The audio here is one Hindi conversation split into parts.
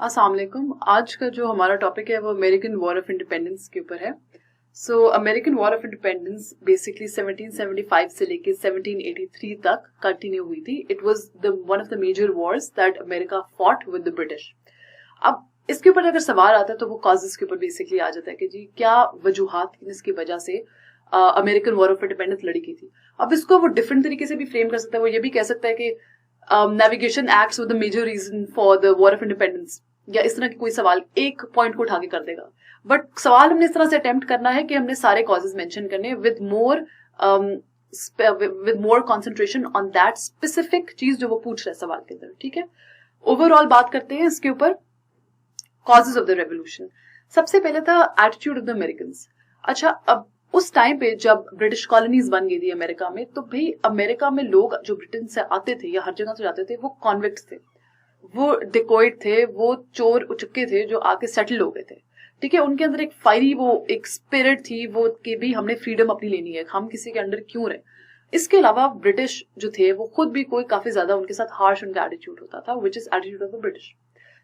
अस्सलाम वालेकुम। आज का जो हमारा टॉपिक है वो अमेरिकन वॉर ऑफ इंडिपेंडेंस के ऊपर है। So American war of independence basically 1775 से लेके 1783 तक कंटिन्यू हुई थी। It was the one of the major wars that America fought with the British. अब इसके ऊपर अगर सवाल आता है तो वो कॉजेस के ऊपर बेसिकली आ जाता है कि जी क्या वजूहात थी जिसकी वजह से अमेरिकन वॉर ऑफ इंडिपेंडेंस लड़ी की थी। अब इसको वो डिफरेंट तरीके से भी फ्रेम कर सकता है। वो ये भी कह सकता है कि navigation acts were the major reason for the war of independence, या इस तरह की कोई सवाल एक पॉइंट को उठा के कर देगा। बट सवाल हमने इस तरह से अटेम्प्ट करना है कि हमने सारे कॉजेज मेंशन करने with more concentration on that specific चीज जो वो पूछ रहे हैं सवाल के अंदर। ठीक है, ओवरऑल बात करते हैं इसके ऊपर। कॉजेज ऑफ द रेवोल्यूशन, सबसे पहले था एटीट्यूड ऑफ द अमेरिकन। अच्छा, अब उस टाइम पे जब ब्रिटिश कॉलोनीज बन गई थी अमेरिका में, तो भाई अमेरिका में लोग जो ब्रिटेन से आते थे या हर जगह से जाते थे वो कॉन्विक्ट्स थे, वो डिकोइड थे, वो चोर उचक्के थे जो आके सेटल हो गए थे। ठीक है, उनके अंदर एक फायरी वो एक स्पिरिट थी वो कि भी हमने फ्रीडम अपनी लेनी है, हम किसी के अंडर क्यों रहे। इसके अलावा ब्रिटिश जो थे वो खुद भी कोई काफी ज्यादा उनके साथ हार्श उनका एटीट्यूड होता था, which is attitude of the British.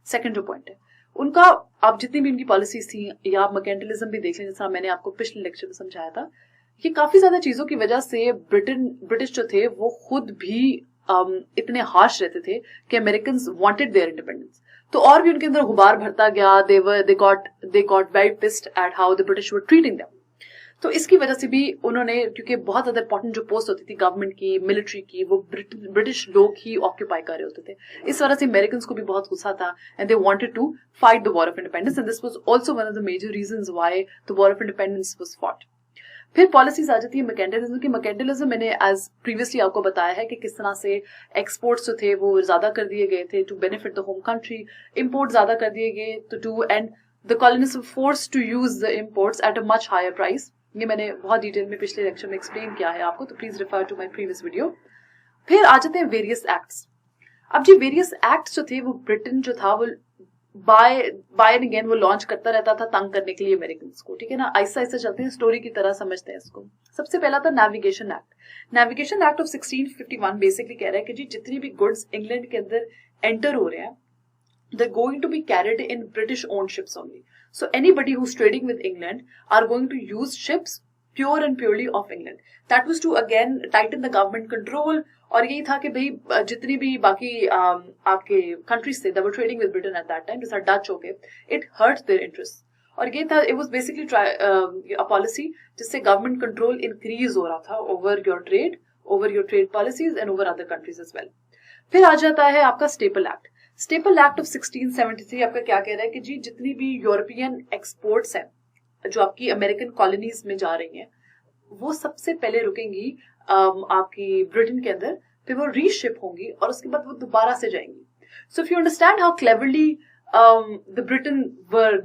Second जो पॉइंट है उनका, आप जितनी भी उनकी पॉलिसीज थी या आप मर्केंटिलिज्म भी देख लें, जैसा मैंने आपको पिछले लेक्चर में समझाया था, ये काफी ज्यादा चीजों की वजह से ब्रिटिश जो थे वो खुद भी इतने हार्श रहते थे कि अमेरिकन वांटेड देयर इंडिपेंडेंस। तो और भी उनके अंदर गुबार भरता गया। They got very pissed at how the British were treating them. तो इसकी वजह से भी उन्होंने, क्योंकि बहुत ज्यादा इंपॉर्टेंट जो पोस्ट होती थी गवर्नमेंट की, मिलिट्री की, वो ब्रिटिश लोग ही ऑक्यूपाई कर रहे होते थे। इस वजह से अमेरिकन को भी बहुत गुस्सा था and they wanted to fight the war of independence and this was also one of the major reasons why the war of independence was fought. फिर पॉलिसीज आ जाती है मर्केंटिलिज्म की। मर्केंटिलिज्म मैंने एज प्रीवियसली आपको बताया है कि किस तरह से एक्सपोर्ट्स जो थे वो ज्यादा कर दिए गए थे to benefit the home country, import ज्यादा कर दिए गए too and the colonist were forced to use the imports at a much higher price. ये मैंने बहुत डिटेल में पिछले लेक्चर में एक्सप्लेन किया है आपको, तो please refer to my previous video. फिर आ जाते हैं वेरियस एक्ट्स। अब जी वेरियस एक्ट्स जो थे वो ब्रिटेन जो था वो बाय एंड अगेन वो लॉन्च करता रहता था तंग करने के लिए अमेरिकन को। ठीक है ना, ऐसा ऐसा चलते हैं, स्टोरी की तरह समझते हैं इसको। सबसे पहला था navigation act. Navigation act of 1651 basically कह रहा है कि जी जितनी भी गुड्स इंग्लैंड के अंदर एंटर हो रहे हैं, they're going to be carried in British owned ships only. So anybody who's trading with England are going to use ships pure and purely of England. That was to again tighten the government control. और यही था कि भाई जितनी भी बाकी आपके कंट्रीज थे that were trading with Britain at that time, जैसा डच हो गए, it hurt their interests. और ये था, it was basically a policy जिससे government control increase हो रहा था over your trade policies and over other countries as well. फिर आ जाता है आपका staple act. Staple act of 1673 आपका क्या कह रहा है कि जी जितनी भी यूरोपियन एक्सपोर्ट्स हैं जो आपकी अमेरिकन कॉलोनीज में जा रही हैं, वो सबसे पहले रुकेंगी आपकी ब्रिटेन के अंदर, फिर वो रीशिप होंगी और उसके बाद वो दोबारा से जाएंगी। सो if you understand how cleverly the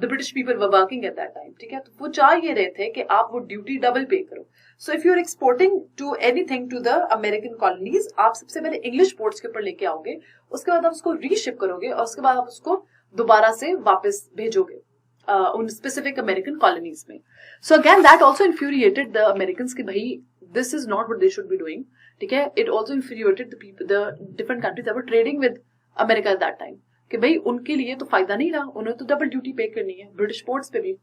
British people were working at that time, ठीक है, तो वो चाह ये रहे थे कि आप वो ड्यूटी डबल पे करो। So if you are exporting to anything to the American colonies, आप सबसे पहले इंग्लिश पोर्ट्स के ऊपर लेके आओगे, उसके बाद आप उसको रीशिप करोगे और उसके बाद आप उसको दोबारा से वापस भेजोगे उन स्पेसिफिक अमेरिकन कॉलोनीज में। So again that also infuriated the American कि भाई this is not what they should be doing. ठीक है, it also infuriated the different countries that were trading with America at that time कि भाई उनके लिए तो फायदा नहीं रहा, उन्हें तो डबल ड्यूटी पे करनी है ब्रिटिश पोर्ट्स पे भी।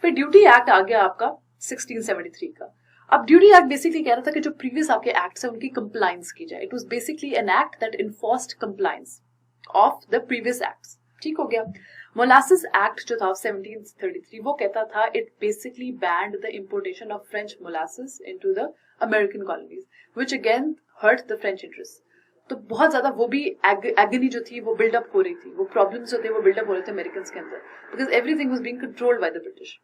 फिर ड्यूटी एक्ट आ गया आपका 1673 का। अब ड्यूटी एक्ट बेसिकली कह रहा था कि जो प्रीवियस आपके एक्ट्स है उनकी कंप्लायंस की जाए। It was basically an act that enforced compliance of the previous acts. ठीक हो गया। मोलासिस एक्ट जो था 1733 वो कहता था it basically banned the importation of French molasses into the American colonies, which again hurt the French interest. तो बहुत ज्यादा वो भी एगनी जो थी वो बिल्डअप हो रही थी, वो प्रॉब्लम्स जो थे वो बिल्डअप हो रहे थे अमेरिकन के अंदर, because everything was being controlled by the British.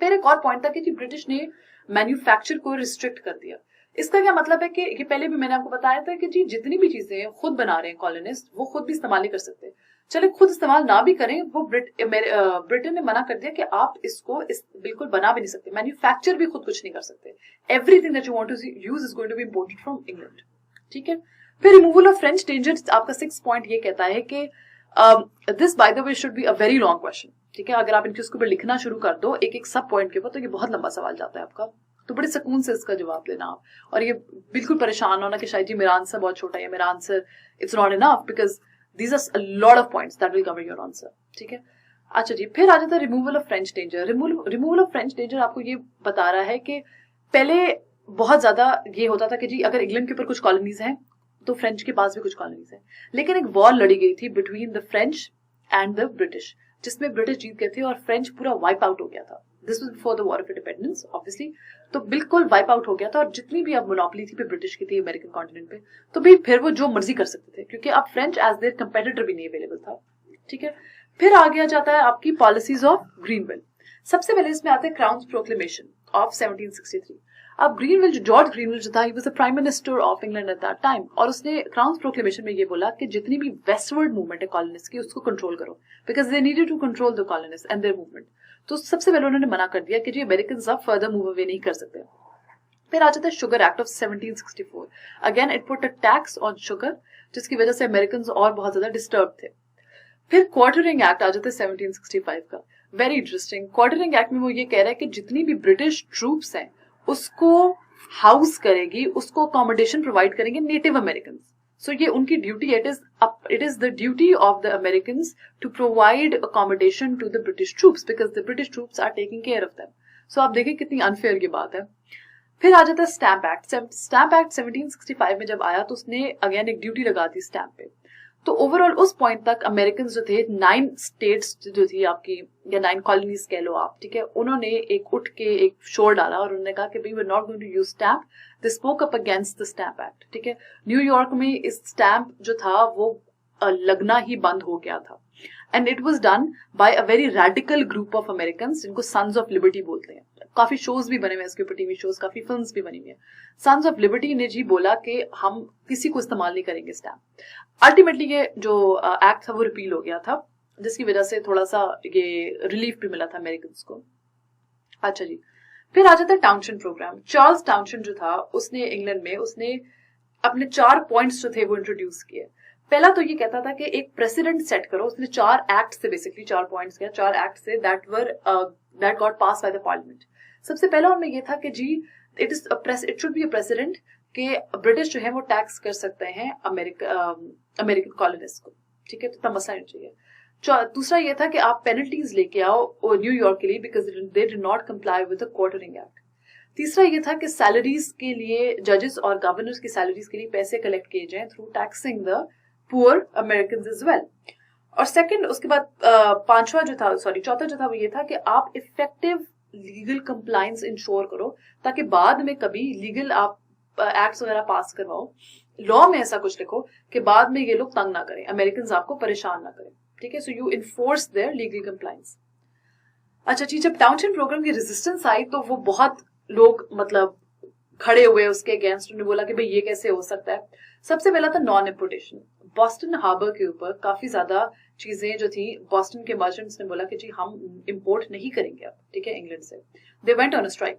फिर एक और पॉइंट था कि ब्रिटिश ने मैन्युफैक्चर को रिस्ट्रिक्ट कर दिया। इसका क्या मतलब है कि ये पहले भी मैंने आपको बताया था कि जी जितनी भी चीजें खुद बना रहे हैं कॉलोनिस्ट, वो खुद भी इस्तेमाल नहीं कर सकते। चले खुद इस्तेमाल ना भी करें, वो ब्रिटेन ने मना कर दिया कि आप इसको बिल्कुल बना भी नहीं सकते, मैन्युफैक्चर भी खुद कुछ नहीं कर सकते। Everything that you want to use is going to be imported from England. ठीक है। फिर रिमूवल ऑफ फ्रेंच डेंजर, आपका 6 पॉइंट ये कहता है कि this by the way should be a very long question. ठीक है, अगर आप इनके उसके ऊपर लिखना शुरू कर दो एक एक सब पॉइंट के ऊपर, तो ये बहुत लंबा सवाल जाता है आपका, तो बड़े सुकून से इसका जवाब देना आप, और ये बिल्कुल परेशान होना कि शायद जी मेरा आंसर बहुत छोटा है, मेरा answer it's not enough, because these are lot of points that will cover your answer, ठीक है। अच्छा जी, फिर आ जाता है removal of French danger. Removal of French danger आपको ये बता रहा है कि पहले बहुत ज्यादा ये होता था कि जी अगर इंग्लैंड के ऊपर कुछ कॉलोनीज हैं तो फ्रेंच के पास भी कुछ कॉलोनीज हैं, लेकिन एक वॉर लड़ी गई थी between the French and the British, जिसमें ब्रिटिश जीत गए थे और फ्रेंच पूरा वाइप आउट हो गया था। This was before the war of independence obviously, तो बिल्कुल वाइप आउट हो गया था और जितनी भी अब मोनोपोली थी ब्रिटिश की थी अमेरिकन कॉन्टिनेंट पे, तो भी फिर वो जो मर्जी कर सकते थे क्योंकि अब फ्रेंच एज देयर कंपेटिटर भी नहीं अवेलेबल था, ठीक है। फिर आ गया जाता है आपकी पॉलिसीज ऑफ ग्रीनविल। सबसे पहले इसमें आते हैं क्राउन प्रोक्लेमेशन ऑफ 1763। अब ग्रीनविल, जॉर्ज ग्रीनविल जो था, he was the prime minister of England at that time, और उसने क्राउन प्रोक्लेमेशन में ये बोला कि जितनी भी वेस्टवर्ड मूवमेंट है कॉलोनिस्ट की उसको कंट्रोल करो, because they needed to control the colonist and their movement. तो सबसे पहले उन्होंने मना कर दिया कि जी अमेरिकन अब फर्दर मूव अवे नहीं कर सकते। फिर आ जाता है sugar act of 1764। Again it put a tax on sugar, जिसकी वजह से अमेरिकन और बहुत ज्यादा डिस्टर्ब थे। फिर क्वार्टरिंग एक्ट आ जाता है 1765 का, वेरी इंटरेस्टिंग। क्वार्टरिंग एक्ट में वो ये कह रहा है कि जितनी भी ब्रिटिश ट्रूप्स हैं उसको हाउस करेगी, उसको अकोमोडेशन प्रोवाइड करेंगे नेटिव अमेरिकन। सो ये उनकी duty, it is the duty of the American to provide accommodation to the British troops because the British troops are taking care of them. So आप देखिए कितनी अनफेयर की बात है। फिर आ जाता है स्टैंप एक्ट। स्टैंप एक्ट 1765 में जब आया तो उसने अगेन एक ड्यूटी लगा दी स्टैंप पे। तो ओवरऑल उस पॉइंट तक अमेरिकन जो थे 9 स्टेट्स जो थी आपकी, या 9 कॉलोनीज कह लो आप, ठीक है, उन्होंने एक उठ के एक शोर डाला और उन्होंने कहा कि भाई we are not going to use stamp. They spoke up against the stamp act, ठीक है। न्यूयॉर्क में इस स्टैंप जो था वो लगना ही बंद हो गया था, and it was done by a very radical group of Americans जिनको सन्स ऑफ लिबर्टी बोलते हैं। काफी शोज भी बने हुए हैं इसके ऊपर, टीवी शोज, काफी फिल्म्स भी बनी हुई है। सन्स ऑफ लिबर्टी ने जी बोला कि हम किसी को इस्तेमाल नहीं करेंगे स्टैंप। अल्टीमेटली ये जो एक्ट था वो रिपील हो गया था, जिसकी वजह से थोड़ा सा ये रिलीफ भी मिला था अमेरिकन को। अच्छा जी, फिर आ जाता है टाउनशिप प्रोग्राम। चार्ल्स टाउनशिप जो था उसने इंग्लैंड में उसने अपने 4 पॉइंट्स जो थे वो इंट्रोड्यूस किए। पहला तो ये कहता था कि एक प्रेसिडेंट सेट करो। उसने 4 एक्ट से बेसिकली 4 पॉइंट्स किया, 4 एक्ट से that got pass by the parliament. सबसे पहला उनमें ये था कि जी it should be a president के ब्रिटिश जो है वो टैक्स कर सकते हैं अमेरिकन कॉलोनिस्ट को, ठीक है, तो इतना मसला नहीं चाहिए। दूसरा ये था कि आप पेनल्टीज लेके आओ न्यूयॉर्क के लिए because they did not comply with the quartering act. तीसरा ये था कि सैलरीज के लिए, जजेस और गवर्नर्स की सैलरीज के लिए पैसे कलेक्ट किए जाएं through taxing the poor American as well. और सेकंड, उसके बाद चौथा जो था वो ये था कि आप इफेक्टिव लीगल कंप्लायंस इंश्योर करो ताकि बाद में कभी लीगल आप एक्ट्स वगैरह पास करवाओ, लॉ में ऐसा कुछ लिखो कि बाद में ये लोग तंग ना करें, अमेरिकन आपको परेशान ना करें, ठीक है। So you enforce their legal compliance. अच्छा जी, जब टाउनशिप प्रोग्राम की रेजिस्टेंस आई तो वो बहुत लोग मतलब खड़े हुए उसके अगेंस्ट, उन्होंने बोला कि भाई ये कैसे हो सकता है। सबसे पहला था नॉन इम्पोर्टेशन। बॉस्टन हार्बर के ऊपर काफी ज्यादा चीजें जो थी, बॉस्टन के मर्चेंट्स ने बोला कि जी हम इंपोर्ट नहीं करेंगे अब, ठीक है, इंग्लैंड से। They went on a strike.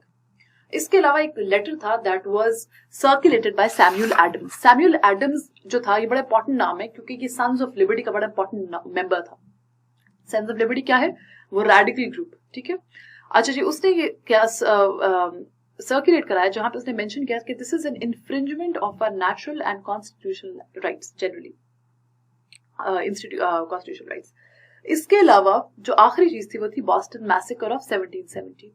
इसके अलावा एक लेटर था that was circulated by Samuel Adams. Samuel Adams जो था ये बड़ा इंपॉर्टेंट नाम है क्योंकि ये सन्स ऑफ लिबर्टी का बड़ा इंपॉर्टेंट मेंबर था। सन्स ऑफ लिबर्टी क्या है? वो रेडिकल ग्रुप, ठीक है। अच्छा जी, उसने ये क्या सर्कुलेट कराया जहां पे उसने मेंशन किया कि this is an infringement of our natural and constitutional rights, generally constitutional rights. इसके अलावा जो आखिरी चीज थी वो थी बॉस्टन मैसेकर ऑफ 1770।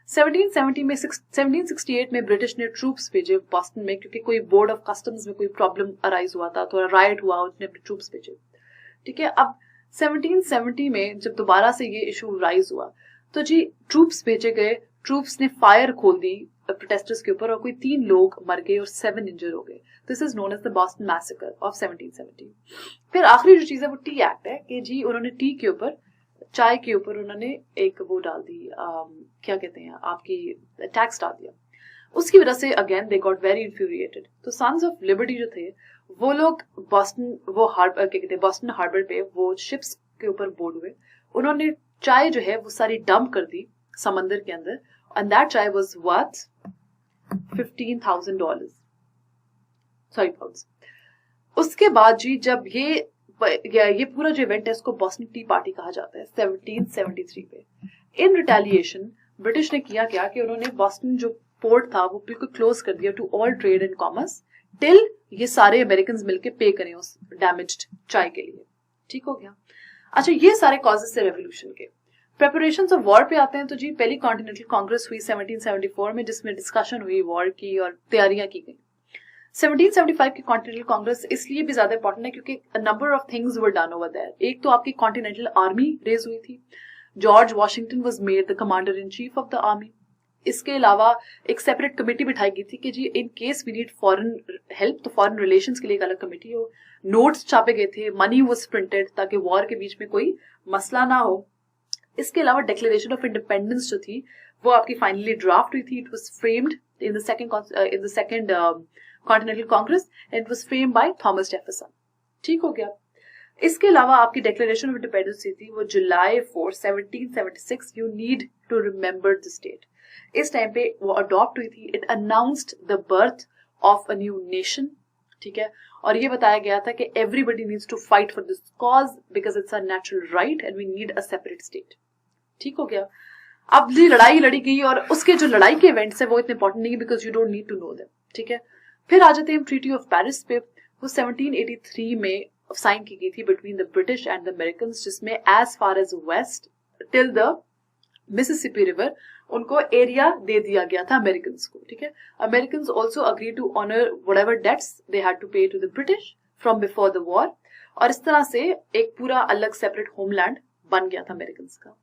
1768 में ब्रिटिश ने ट्रूप्स भेजे बॉस्टन में क्योंकि कोई बोर्ड ऑफ कस्टम्स में कोई प्रॉब्लम अराइज हुआ था, थोड़ा राइट हुआ, उसने अपने ट्रूप्स भेजे, ठीक है। अब 1770 में जब दोबारा से ये इशू राइज हुआ तो जी ट्रूप्स भेजे गए, ट्रूप्स ने फायर खोल दी प्रोटेस्टर्स के ऊपर और कोई 3 लोग मर गए और 7 इंजर हो गए। This is known as the Boston massacre of 1770। फिर आखिरी जो चीज है वो टी एक्ट है कि जी उन्होंने टी के ऊपर, चाय के ऊपर उन्होंने एक वो डाल दी, क्या कहते हैं आपकी, टैक्स डाल दिया। उसकी वजह से again they got very infuriated. तो सन्स ऑफ लिबर्टी जो थे वो लोग बॉस्टन हार्बर पे वो शिप्स के ऊपर बोर्ड हुए, उन्होंने चाय जो है वो सारी डंप कर दी समंदर के अंदर, एंड दैट चाय वाज वर्थ $15,000, सॉरी पाउंड्स। उसके बाद जी जब ये पूरा जो इवेंट है इसको बॉस्टन टी पार्टी कहा जाता है 1773 पे। इन रिटेलिएशन ब्रिटिश ने किया क्या कि उन्होंने बॉस्टन जो पोर्ट था वो बिल्कुल क्लोज कर दिया to all trade and commerce till ये सारे अमेरिकन मिलके पे करें उस डैमेज्ड चाय के लिए। ठीक हो गया। अच्छा, ये सारे कॉजेस थे रेवोल्यूशन के। प्रेपरेशंस ऑफ वॉर पे आते हैं तो जी पहली कॉन्टिनेंटल कांग्रेस हुई 1774 में, जिसमें डिस्कशन हुई वॉर की और तैयारियां की गई। 1775 की कॉन्टिनेंटल कांग्रेस इसलिए भी ज्यादा इंपॉर्टेंट है क्योंकि number of things were done over there. एक तो आपकी कॉन्टिनेंटल आर्मी रेज हुई थी, George Washington was made the commander in chief of the army. इसके अलावा एक सेपरेट कमेटी बिठाई गई थी कि जी in case we need foreign help तो फॉरेन रिलेशंस के लिए एक अलग कमेटी हो। नोट्स छापे गए थे, मनी वाज प्रिंटेड ताकि वॉर के बीच में कोई मसला ना हो। इसके अलावा डिक्लेरेशन ऑफ इंडिपेंडेंस जो थी वो आपकी फाइनली ड्राफ्ट हुई थी। It was framed in the second continental Congress and it was framed by Thomas Jefferson. ठीक हो गया। इसके अलावा आपकी डिक्लेरेशन ऑफ इंडिपेंडेंस थी वो जुलाई 4, 1776। You need to remember the date. इस टाइम पे वो अडॉप्ट हुई थी। It announced the birth of a new nation. ठीक है, और ये बताया गया था कि everybody needs to fight for this cause because it's a natural right and we need a separate state. ठीक हो गया। अब ये लड़ाई लड़ी गई और उसके जो लड़ाई के इवेंट्स है वो इतने इंपॉर्टेंट नहीं है because you don't need to know them. ठीक है, फिर आ जाते हैं ट्रीटी ऑफ पेरिस पे। वो 1783 में साइन की गई थी between the British and the American, जिसमें as far as west till the Mississippi river उनको एरिया दे दिया गया था अमेरिकन को। ठीक है, American also agree to honour whatever debts they had to pay to the British from before the war, और इस तरह से एक पूरा अलग सेपरेट होमलैंड बन गया था अमेरिकन का।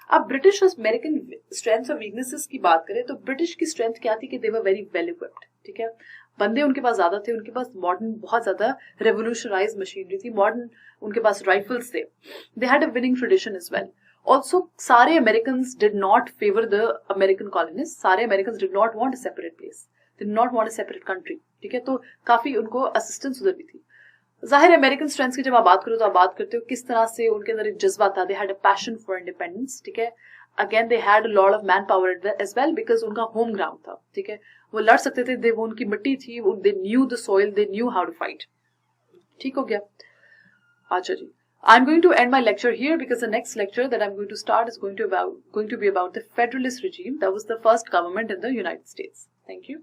अब ब्रिटिश और अमेरिकन स्ट्रेंथ्स और वीकनेसेस की बात करें तो ब्रिटिश की स्ट्रेंथ क्या थी कि दे वर वेरी वेल इक्विप्ड। ठीक है, बंदे उनके पास ज्यादा थे, उनके पास मॉडर्न बहुत ज्यादा रेवोल्यूशनाइज मशीनरी थी, मॉडर्न उनके पास राइफल्स थे। They had a winning tradition as well. Also, सारे Americans did not favor the American colonists. सारे Americans did not want a separate place. They did not want a separate country. ठीक है, तो काफी उनको असिस्टेंस उधर भी थी। जाहिर अमेरिकन स्ट्रेंथ्स की जब आप बात करो तो आप बात करते हो किस तरह से उनके अंदर एक जज्बा था। They had a passion for independence. ठीक है, again they had a lot of man power as well because उनका होम ग्राउंड था। ठीक है, वो लड़ सकते थे, वो उनकी मिट्टी थी, they knew the soil, they knew how to fight. ठीक हो गया। अच्छा जी, I'm going to end my lecture here because the next lecture that I'm going to start is going to be about the Federalist regime. That was the first government in the United States. Thank you.